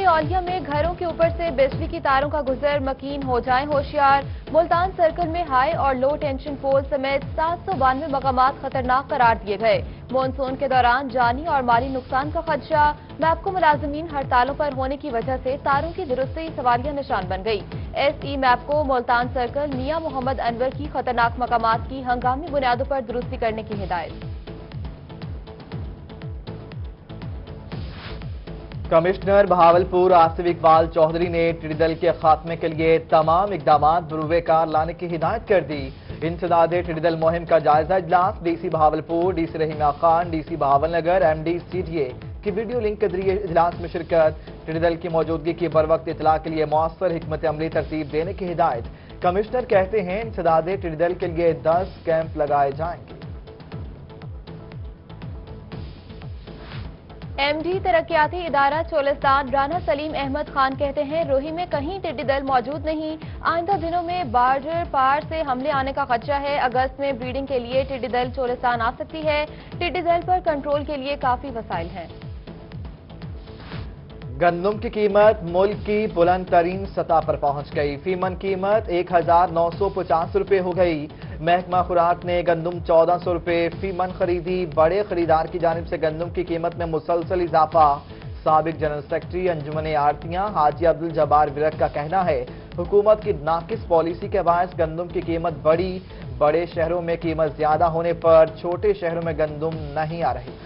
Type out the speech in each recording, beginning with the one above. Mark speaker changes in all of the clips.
Speaker 1: औलिया में घरों के ऊपर से बिजली की तारों का गुजर, मकीन हो जाएं होशियार। मुल्तान सर्कल में हाई और लो टेंशन पोल समेत 792 मकामात खतरनाक करार दिए गए। मानसून के दौरान जानी और माली नुकसान का खदशा। मैपको मुलाजिमीन हड़तालों पर होने की वजह से तारों की दुरुस्ती सवालिया निशान बन गई। SE मैपको मुल्तान सर्कल मियां मोहम्मद अनवर की खतरनाक मकामात की हंगामी बुनियादों पर दुरुस्ती करने की हिदायत।
Speaker 2: कमिश्नर बहावलपुर आसिफ इकबाल चौधरी ने टिड्डी दल के खात्मे के लिए तमाम इकदामात बरूवेकार लाने की हिदायत कर दी। इंसदाद टिड्डी दल मुहिम का जायजा इजलास DC Bahawalpur, DC Rahima Khan, DC Bahawalnagar, MD CTA की वीडियो लिंक के जरिए इजलास में शिरकत। टिड्डी दल की मौजूदगी की बर वक्त इतला के लिए मौसर हिकमत अमली तरतीब देने की हिदायत। कमिश्नर कहते हैं इंसदाद टिड्डी दल के लिए 10 कैंप लगाए जाएंगे।
Speaker 1: MD तरक्याती इदारा चोलिस्तान राना सलीम अहमद खान कहते हैं रोही में कहीं टिड्डी दल मौजूद नहीं। आइंदा दिनों में बॉर्डर पार से हमले आने का खदशा है। अगस्त में ब्रीडिंग के लिए टिड्डी दल चोलिस्तान आ सकती है। टिड्डी दल पर कंट्रोल के लिए काफी वसाइल हैं।
Speaker 2: गंदम की कीमत मुल्क की बुलंद तरीन सतह पर पहुंच गई। फीमन कीमत 1950 रुपए हो गई। महकमा खुराक ने गंदम 1400 रुपए फीमन खरीदी। बड़े खरीदार की जानिब से गंदम की कीमत में मुसलसल इजाफा। साबिक जनरल सेक्रेटरी अंजुमन आड़तियां हाजी अब्दुल जब्बार विरक का कहना है हुकूमत की नाकिस पॉलिसी के बायस गंदम की कीमत बढ़ी। बड़े शहरों में कीमत ज्यादा होने पर छोटे शहरों में गंदम नहीं आ रही।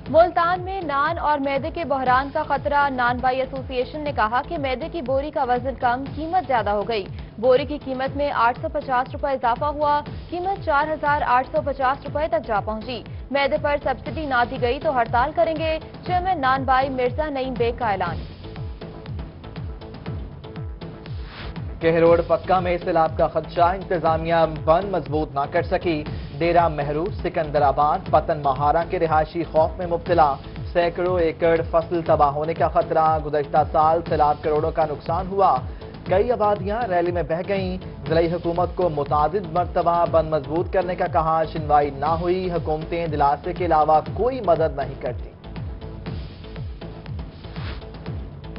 Speaker 1: मुल्तान में नान और मैदे के बहरान का खतरा। नान बाई एसोसिएशन ने कहा कि मैदे की बोरी का वजन कम, कीमत ज्यादा हो गई। बोरी की कीमत में 850 रुपए इजाफा हुआ। कीमत 4850 रुपए तक जा पहुंची। मैदे पर सब्सिडी ना दी गई तो हड़ताल करेंगे। चेयरमैन नान बाई मिर्जा नईम बेग का ऐलान।
Speaker 2: केहरोड पक्का में सैलाब का खदशा। इंतजामिया बंद मजबूत ना कर सकी। डेरा मेहरू, सिकंदराबाद, पतन महारा के रिहायशी खौफ में मुब्तला। सैकड़ों एकड़ फसल तबाह होने का खतरा। गुज़श्ता साल सैलाब करोड़ों का नुकसान हुआ। कई आबादियां रैली में बह गईं। जिलाई हुकूमत को मुतादिद मरतबा बंद मजबूत करने का कहा, सुनवाई ना हुई। हुकूमतें दिलासे के अलावा कोई मदद नहीं करती।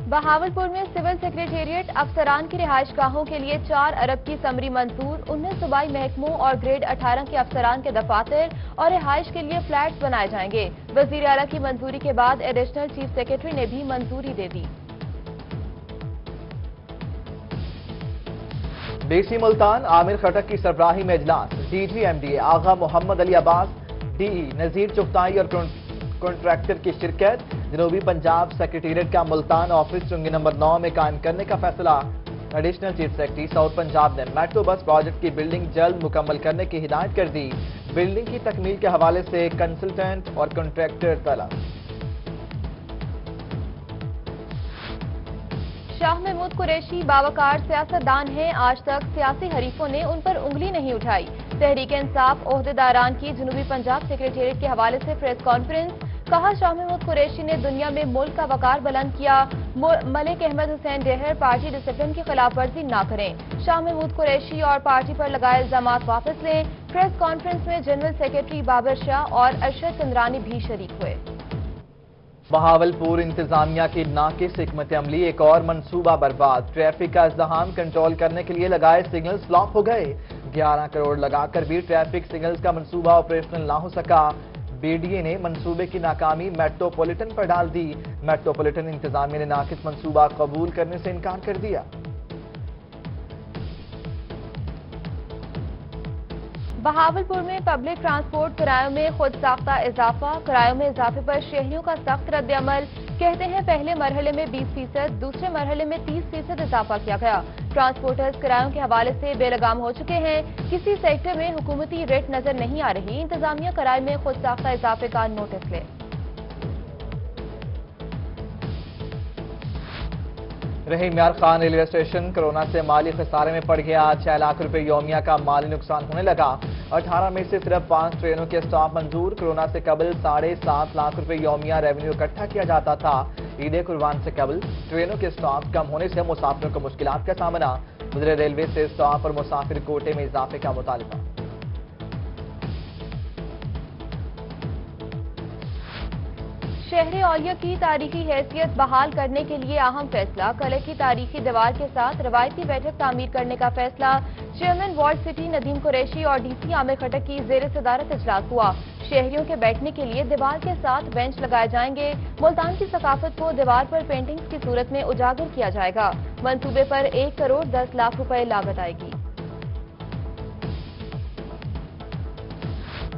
Speaker 1: बहावलपुर में सिविल सेक्रेटेरिएट अफसरान की रिहाइश गाहों के लिए 4 अरब की समरी मंजूर। 19 सूबाई महकमों और ग्रेड 18 के अफसरान के दफातर और रिहाइश के लिए फ्लैट्स बनाए जाएंगे। वजीर आला की मंजूरी के बाद एडिशनल चीफ सेक्रेटरी ने भी मंजूरी दे दी।
Speaker 2: DC मुल्तान आमिर खटक की सरबराही में इजलास। DG MDA आगा मोहम्मद अली अब्बास, DE नजीर चुगताई और कॉन्ट्रैक्टर की शिरकत। जनूबी पंजाब सेक्रेटेरिएट का मुल्तान ऑफिस चुंगी नंबर 9 में कायम करने का फैसला। Additional chief secretary south Punjab ने मेट्रो बस प्रोजेक्ट की बिल्डिंग जल्द मुकम्मल करने की हिदायत कर दी। बिल्डिंग की तकमील के हवाले से कंसल्टेंट और कॉन्ट्रैक्टर तलब।
Speaker 1: शाह महमूद कुरैशी बावकार सियासतदान हैं। आज तक सियासी हरीफों ने उन पर उंगली नहीं उठाई। तहरीक इंसाफ ओहदेदारान की जनूबी पंजाब सेक्रेटेरिएट के हवाले से प्रेस कॉन्फ्रेंस। कहा, शाह महमूद कुरैशी ने दुनिया में मुल्क का वकार बुलंद किया। मलिक अहमद हुसैन डेहर पार्टी डिसिप्लिन की खिलाफ वर्जी न करें। शाह महमूद कुरैशी और पार्टी पर लगाए इल्जामात वापस लें। प्रेस कॉन्फ्रेंस में जनरल सेक्रेटरी बाबर शाह और अरशद चंद्रानी भी शरीक हुए।
Speaker 2: बहावलपुर इंतजामिया की नाकिस हिकमत अमली, एक और मंसूबा बर्बाद। ट्रैफिक का इज़्दिहाम कंट्रोल करने के लिए लगाए सिग्नल्स फ्लॉप हो गए। 11 करोड़ लगाकर भी ट्रैफिक सिग्नल्स का मंसूबा ऑपरेशनल ना हो सका। BDA ने मंसूबे की नाकामी मेट्रोपॉलिटन पर डाल दी। मेट्रोपॉलिटन इंतजामिया ने नाकिस मंसूबा कबूल करने से इनकार कर दिया।
Speaker 1: बहावलपुर में पब्लिक ट्रांसपोर्ट किरायों में खुद साख्ता इजाफा। किरायों में इजाफे पर शहरियों का सख्त रद्द-ए-अमल। कहते हैं पहले मरहले में 20%, दूसरे मरहले में 30% इजाफा किया गया। ट्रांसपोर्टर्स किरायों के हवाले से बेलगाम हो चुके हैं। किसी सेक्टर में हुकूमती रेट नजर नहीं आ रही। इंतजामिया किराए में खुद साख्ता इजाफे का नोटिस ले।
Speaker 2: रहीम यार खान रेलवे स्टेशन कोरोना से माली खसारे में पड़ गया। 6 लाख रुपए यौमिया का माली नुकसान होने लगा। 18 में से सिर्फ 5 ट्रेनों के स्टॉप मंजूर। कोरोना से कबल 7.5 लाख रुपए यौमिया रेवेन्यू इकट्ठा किया जाता था। ईद कुर्बान से कबल ट्रेनों के स्टॉप कम होने से मुसाफिरों को मुश्किलात का सामना। वज़ीर रेलवे से स्टॉप और मुसाफिर कोटे में इजाफे का मुतालबा।
Speaker 1: شہر اولیہ کی تاریخی حیثیت بحال کرنے کے لیے اہم فیصلہ، قلعے کی تاریخی دیوار کے ساتھ روایتی بیٹھک تعمیر کرنے کا فیصلہ۔ Chairman ward city Nadeem Qureshi اور ڈی سی عامر خٹک کی زیر صدارت اجلاس ہوا۔ شہریوں کے بیٹھنے کے لیے دیوار کے ساتھ بینچ لگائے جائیں گے۔ ملتان کی ثقافت کو دیوار پر پینٹنگز کی صورت میں اجاگر کیا جائے گا۔ منصوبے پر 1 کروڑ 10 لاکھ روپے لاگت آئے گی۔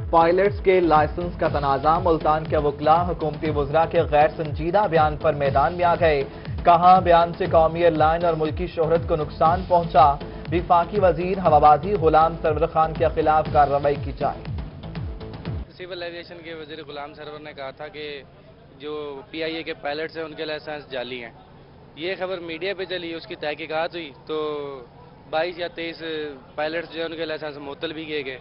Speaker 2: پائلٹس کے لائسنس کا تنازع، ملتان کے وکلاء حکومتی وزراء کے غیر سنجیدہ بیان پر میدان میں آ گئے۔ کہا بیان سے قومی ایئر لائن اور ملکی شہرت کو نقصان پہنچا۔ وفاقی وزیر ہوابازی غلام سرور خان کے خلاف کارروائی کی جائے۔
Speaker 3: سول ایویشن کے وزیر غلام سرور نے کہا تھا کہ جو پی آئی اے کے پائلٹس ہیں ان کے لائسنس جعلی ہیں۔ یہ خبر میڈیا پہ چلی، اس کی تحقیقات ہوئی تو 22 یا 23 پائلٹس جو ہیں ان کے لائسنس معطل بھی کیے گئے۔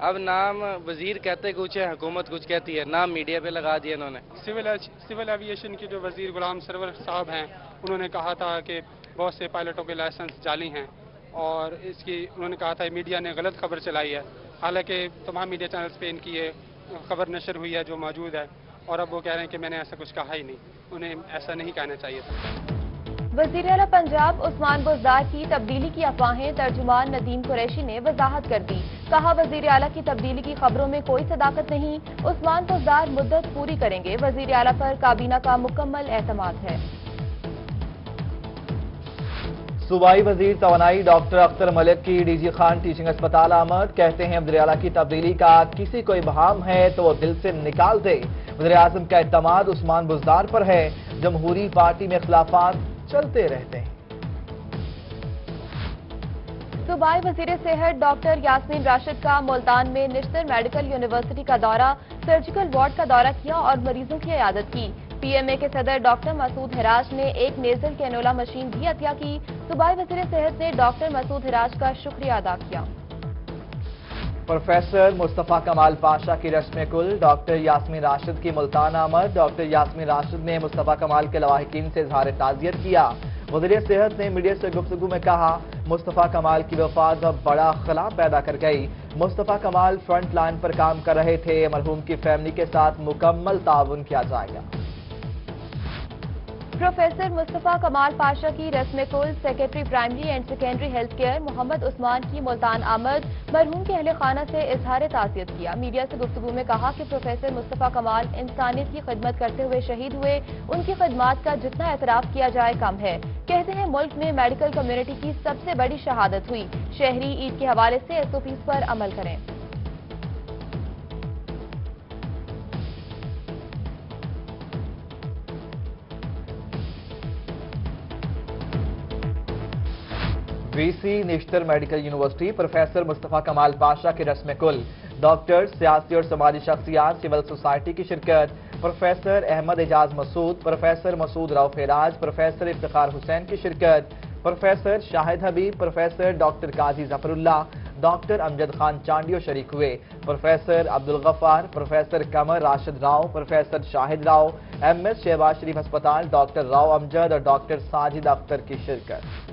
Speaker 3: اب نام وزیر کہتے کچھ ہے، حکومت کچھ کہتی ہے، نام میڈیا پہ لگا دیا انہوں نے۔
Speaker 4: سول ایویشن کے جو وزیر غلام سرور صاحب ہیں انہوں نے کہا تھا کہ بہت سے پائلٹوں کے لائسنس جعلی ہیں اور اس کی انہوں نے کہا تھا میڈیا نے غلط خبر چلائی ہے، حالانکہ تمام میڈیا چینلز پہ ان کی یہ خبر نشر ہوئی ہے جو موجود ہے، اور اب وہ کہہ رہے ہیں کہ میں نے ایسا کچھ کہا ہی نہیں، انہیں ایسا نہیں کہنا چاہیے تھا۔
Speaker 1: وزیر اعلیٰ پنجاب عثمان بزدار کی تبدیلی کی افواہیں ترجمان ندیم قریشی نے وضاحت کر دی۔ کہا وزیر اعلیٰ کی تبدیلی کی خبروں میں کوئی صداقت نہیں، عثمان بزدار مدت پوری کریں گے، وزیر اعلیٰ پر کابینہ کا مکمل اعتماد ہے۔
Speaker 2: صوبائی وزیر توانائی ڈاکٹر اختر ملک کی ڈی جی خان ٹیچنگ اسپتال آمد، کہتے ہیں وزیر اعلیٰ کی تبدیلی کا کسی کو ابہام ہے تو وہ دل سے نکال دے۔ وزیر اعظم کا اعتماد عثمان بزدار پر ہے، جمہوری پارٹی میں اختلافات چلتے رہتے ہیں۔
Speaker 1: صوبائی وزیر صحت ڈاکٹر یاسمین راشد کا ملتان میں نشتر میڈیکل یونیورسٹی کا دورہ، سرجیکل وارڈ کا دورہ کیا اور مریضوں کی عیادت کی۔ پی ایم اے کے صدر ڈاکٹر مسعود ہراج نے ایک نیزل کینولا مشین بھی عطیہ کی۔ صوبائی وزیر صحت نے ڈاکٹر مسعود ہراج کا شکریہ ادا کیا۔
Speaker 2: پروفیسر مصطفیٰ کمال پاشا کی رسم کل، ڈاکٹر یاسمین راشد کی ملتان آمد، ڈاکٹر یاسمین راشد نے مصطفیٰ کمال کے لواحقین سے اظہار تعزیت کیا۔ وزیر صحت نے میڈیا سے گفتگو میں کہا مصطفیٰ کمال کی وفات اب بڑا خلا پیدا کر گئی۔ مصطفیٰ کمال فرنٹ لائن پر کام کر رہے تھے، مرحوم کی فیملی کے ساتھ مکمل تعاون کیا جائے گا۔
Speaker 1: پروفیسر مصطفیٰ کمال پاشا کی رسم کل، secretary primary and secondary health care Muhammad Usman کی ملتان آمد، مرحوم کے اہل خانہ سے اظہار تعزیت کیا۔ میڈیا سے گفتگو میں کہا کہ پروفیسر مصطفیٰ کمال انسانیت کی خدمت کرتے ہوئے شہید ہوئے، ان کی خدمات کا جتنا اعتراف کیا جائے کم ہے۔ کہتے ہیں ملک میں میڈیکل کمیونٹی کی سب سے بڑی شہادت ہوئی، شہری عید کے حوالے سے SOPs پر عمل کریں۔
Speaker 2: وی سی نشتر میڈیکل یونیورسٹی، پروفیسر مصطفیٰ کمال پاشا کی رسم کل، ڈاکٹر، سیاسی اور سماجی شخصیات، سول سوسائٹی کی شرکت، professor Ahmad Ijaz Masood, professor Masood Rauf Airaj, professor Iftikhar Hussain کی شرکت، professor Shahid Habib, professor doctor Qazi Zafarullah, doctor Amjad Khan Chandio شریک ہوئے، professor Abdul Ghaffar, professor Qamar Rashid Rao, professor Shahid Rao, MS Shahbaz Sharif ہسپتال، ڈاکٹر راؤ امجد اور ڈاکٹر ساجد اختر کی شرکت۔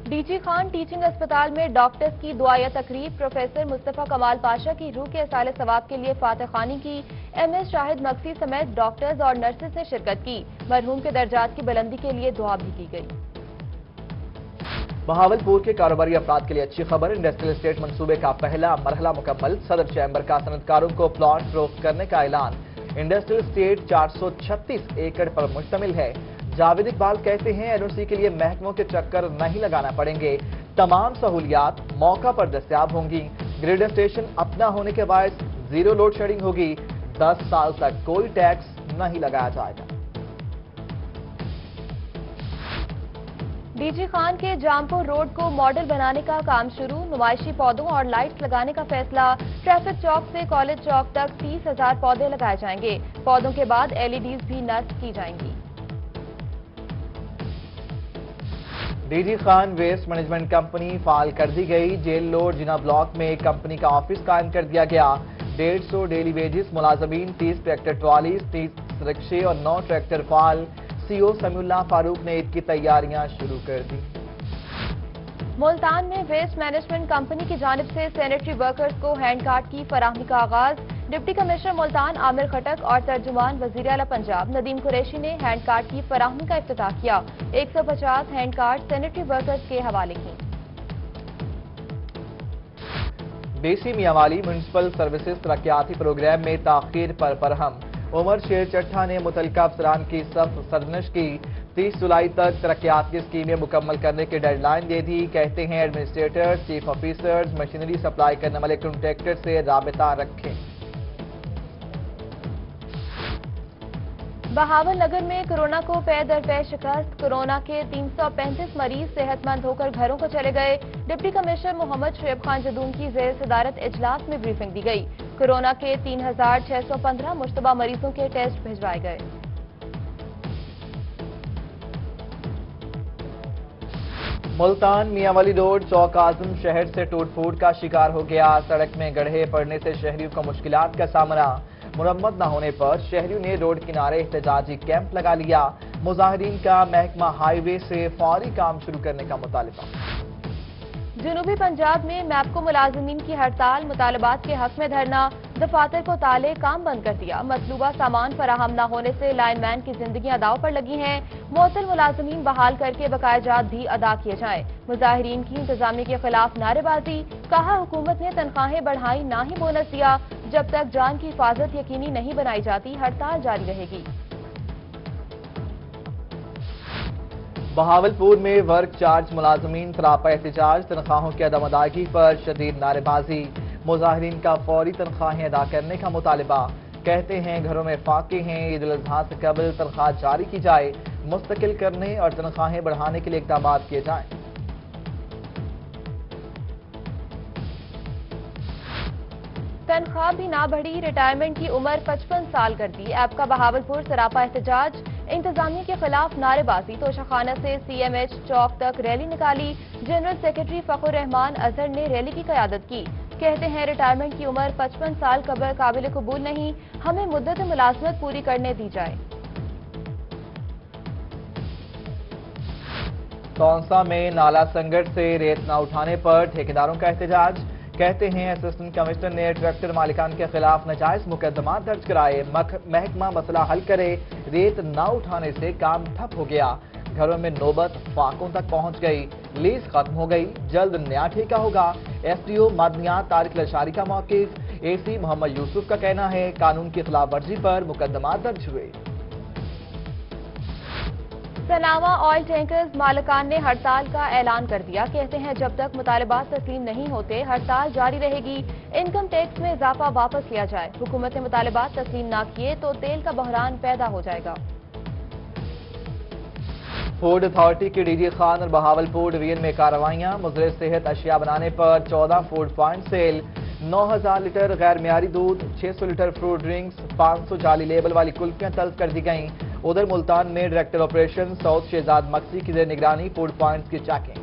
Speaker 1: ڈی جی خان ٹیچنگ اسپتال میں ڈاکٹرز کی دعائیہ تقریب، پروفیسر مصطفیٰ کمال پاشا کی روح کے اصالِ ثواب کے لیے فاتح خوانی کی، MS شاہد مکسی سمیت ڈاکٹرز اور نرسز نے شرکت کی، مرحوم کے درجات کی بلندی کے لیے دعا بھی کی گئی۔
Speaker 2: بہاولپور کے کاروباری افراد کے لیے اچھی خبر، انڈسٹریل اسٹیٹ منصوبے کا پہلا مرحلہ مکمل، صدر چیمبر کا صنعتکاروں کو پلاٹ فروخت کرنے کا اعلان۔ انڈسٹریل اسٹیٹ 436 ایکڑ پر مشتمل ہے۔ جاوید اقبال کہتے ہیں NOC کے لیے محکموں کے چکر نہیں لگانا پڑیں گے، تمام سہولیات موقع پر دستیاب ہوں گی، گریڈ اسٹیشن اپنا ہونے کے باعث زیرو لوڈ شیڈنگ ہوگی، 10 سال تک کوئی ٹیکس نہیں لگایا جائے گا۔
Speaker 1: ڈی جی خان کے جامپور روڈ کو ماڈل بنانے کا کام شروع، نمائشی پودوں اور لائٹس لگانے کا فیصلہ، ٹریفک چوک سے کالج چوک تک 30,000 پودے لگائے جائیں گے، پودوں کے بعد LEDs بھی نصب کی جائیں گی۔
Speaker 2: D G Khan waste management company فعال کر دی گئی، جیل روڈ جنا بلاک میں کمپنی کا آفس قائم کر دیا گیا، 150 ڈیلی ویجز ملازمین، 30 ٹریکٹر ٹرالیز، 30 رکشے اور 9 ٹریکٹر فعال، CO سمیع اللہ فاروق نے عید کی تیاریاں شروع کر دی۔
Speaker 1: ملتان میں ویسٹ مینجمنٹ کمپنی کی جانب سے سینیٹری ورکرز کو ہینڈ کارٹ کی فراہمی کا آغاز، डिप्टी कमिश्नर मुल्तान आमिर खटक और तर्जुमान वजीर आला पंजाब नदीम कुरैशी ने हैंड कार्ड की फराहमी का इफ्तिताह किया। 150 हैंड कार्ड सैनिटरी वर्कर्स के हवाले की।
Speaker 2: बेसी मियांवाली म्यूनसिपल सर्विसेज तरक्याती प्रोग्राम में ताखीर पर बरहम। उमर शेर चट्ठा ने मुतल्लिका अफसरान की सख्त सरजनिश की। 30 जुलाई तक तरक्याती स्कीमें मुकम्मल करने की डेडलाइन दे दी। कहते हैं administrators, chief officers machinery supply करने वाले कॉन्ट्रैक्टर से राबता रखें।
Speaker 1: बहावल नगर में कोरोना को पै दर पै शिकस्त। कोरोना के 335 मरीज सेहतमंद होकर घरों को चले गए। डिप्टी कमिश्नर मोहम्मद शुएब खान जदून की ज़ेर सदारत इजलास में ब्रीफिंग दी गई। कोरोना के 3615 मुश्तबा मरीजों के टेस्ट भिजवाए गए।
Speaker 2: मुल्तान मियांवाली रोड चौक आजम शहर से टूट फूट का शिकार हो गया। सड़क में गड्ढे पड़ने से शहरियों को मुश्किलात का सामना। मुरम्मत न होने पर शहरियों ने रोड किनारे एहतजाजी कैंप लगा लिया। मुजाहिरीन का महकमा हाईवे से फौरी काम शुरू करने का मुतालबा।
Speaker 1: जनूबी पंजाब में मैपको मुलाजिमीन की हड़ताल। मुतालबात के हक में धरना। दफातर को ताले, काम बंद कर दिया। मतलूबा सामान फराहम न होने से लाइनमैन की जिंदगियां दाव पर लगी हैं। मुअत्तल मुलाजिमीन बहाल करके बकायाजात भी अदा किए जाएं। मुजाहिरीन की इंतजामिया के खिलाफ नारेबाजी। कहा हुकूमत ने तनख्वाहें बढ़ाई, ना ही बोनस दिया। जब तक जान की हिफाजत यकीनी नहीं बनाई जाती हड़ताल जारी रहेगी।
Speaker 2: बहावलपुर में वर्क चार्ज मुलाजमीन सरापा एहतजाज। तनख्वाहों की अदम अदायगी पर शदीद नारेबाजी। मुजाहिरीन का फौरी तनख्वाहें अदा करने का मुतालबा। कहते हैं घरों में फाके हैं, ईद उल अजहा से कबल तनख्वाह जारी की जाए। मुस्तकिल करने और तनख्वाहें बढ़ाने के लिए इक़दाम किए जाएं।
Speaker 1: तनख्वाह भी ना बढ़ी। रिटायरमेंट की उम्र 55 साल कर दी। ऐप का बहावलपुर सरापा एहतजाज। इंतजामिया के खिलाफ नारेबाजी। तोशाखाना से CMH चौक तक रैली निकाली। जनरल सेक्रेटरी फखरुर रहमान अजहर ने रैली की क़यादत की। कहते हैं रिटायरमेंट की उम्र 55 साल काबिल कबूल नहीं। हमें मुद्दत मुलाजमत पूरी करने दी जाए।
Speaker 2: तौंसा में नाला संगठ से रेत न उठाने पर ठेकेदारों का एहतजाज। कहते हैं असिस्टेंट कमिश्नर ने ट्रैक्टर मालिकान के खिलाफ नाजायज मुकदमा दर्ज कराए। महकमा मसला हल करे। रेत न उठाने से काम ठप हो गया। घरों में नौबत फाकों तक पहुंच गई। लीज खत्म हो गई। जल्द नया ठेका होगा। SDO मादनियात तारिक लशारी का मौकिफ। AC मोहम्मद यूसुफ का कहना है कानून की खिलाफ वर्जी पर मुकदमा दर्ज हुए।
Speaker 1: सनावा ऑयल टैंकर्स मालिकान ने हड़ताल का ऐलान कर दिया। कहते हैं जब तक मुतालबात तस्लीम नहीं होते हड़ताल जारी रहेगी। इनकम टैक्स में इजाफा वापस लिया जाए। हुकूमत ने मुतालबात तस्लीम ना किए तो तेल का बहरान पैदा हो जाएगा।
Speaker 2: फूड अथॉरिटी के DG खान और बहावलपुर डिवीजन में कार्रवाइयां। मुज़र सेहत अशिया बनाने पर 14 फूड पॉइंट सेल। 9000 लीटर गैर मियारी दूध, 600 लीटर फ्रूट ड्रिंक्स, 500 जाली लेबल वाली कुल्फियां तल्फ कर दी गईं। उधर मुल्तान में डायरेक्टर ऑपरेशन सऊद शहजाद मक्सी की निगरानी फूड पॉइंट्स की चेकिंग।